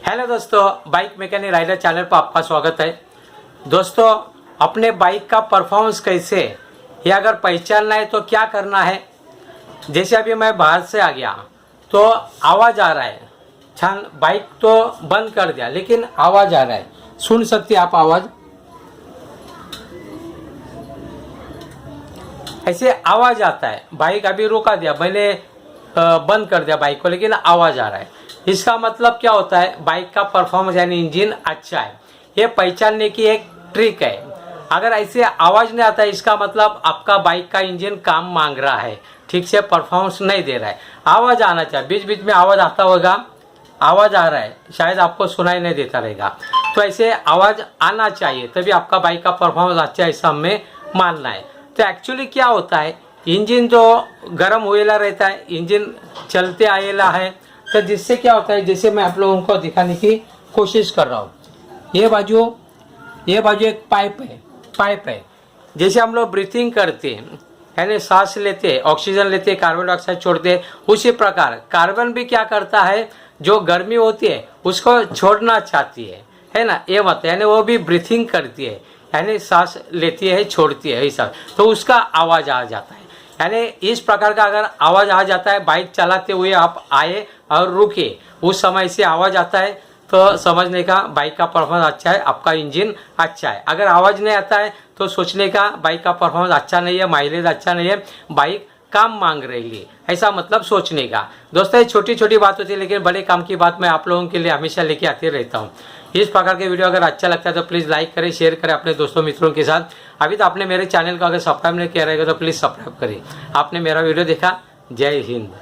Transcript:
Hello दोस्तों, bike mechanic rider channel पर आपका स्वागत है। दोस्तों, अपने बाइक का परफॉर्मेंस कैसे ये अगर पहचानना है तो क्या करना है। जैसे अभी मैं बाहर से आ गया तो आवाज़ आ रहा है, छान बाइक तो बंद कर दिया लेकिन आवाज़ आ रहा है, सुन सकते आप आवाज़। ऐसे आवाज़ आता है, बाइक अभी रुका दिया मैंने, बंद कर दिया बाइक को लेकिन आवाज़ आ रहा है। इसका मतलब क्या होता है, बाइक का परफॉर्मेंस यानी इंजन अच्छा है। ये पहचानने की एक ट्रिक है। अगर ऐसे आवाज़ नहीं आता है इसका मतलब आपका बाइक का इंजन काम मांग रहा है, ठीक से परफॉर्मेंस नहीं दे रहा है। आवाज़ आना चाहिए, बीच बीच में आवाज़ आता होगा, आवाज़ आ रहा है शायद आपको सुनाई नहीं देता रहेगा, तो ऐसे आवाज़ आना चाहिए तभी आपका बाइक का परफॉर्मेंस अच्छा है, ऐसा हमें मानना है। तो एक्चुअली क्या होता है, इंजन जो गर्म हुएला रहता है, इंजन चलते आएला है, तो जिससे क्या होता है, जैसे मैं आप लोगों को दिखाने की कोशिश कर रहा हूँ। ये बाजू एक पाइप है। जैसे हम लोग ब्रीथिंग करते हैं यानी सांस लेते हैं, ऑक्सीजन लेते हैं, कार्बन डाइऑक्साइड छोड़ते हैं, उसी प्रकार कार्बन भी क्या करता है, जो गर्मी होती है उसको छोड़ना चाहती है ना, ये बात यानी वो भी ब्रीथिंग करती है यानी सांस लेती है छोड़ती है ऐसा, तो उसका आवाज़ आ जाता है। यानी इस प्रकार का अगर आवाज़ आ जाता है, बाइक चलाते हुए आप आए और रुके, उस समय से आवाज़ आता है तो समझने का बाइक का परफॉर्मेंस अच्छा है, आपका इंजन अच्छा है। अगर आवाज़ नहीं आता है तो सोचने का बाइक का परफॉर्मेंस अच्छा नहीं है, माइलेज अच्छा नहीं है, बाइक काम मांग रही है, ऐसा मतलब सोचने का। दोस्तों, ये छोटी छोटी बात होती है लेकिन बड़े काम की बात मैं आप लोगों के लिए हमेशा लेके आते रहता हूँ। इस प्रकार के वीडियो अगर अच्छा लगता है तो प्लीज़ लाइक करें, शेयर करें अपने दोस्तों मित्रों के साथ। अभी तो आपने मेरे चैनल को अगर सब्सक्राइब नहीं किया रहेगा तो प्लीज़ सब्सक्राइब करें। आपने मेरा वीडियो देखा, जय हिंद।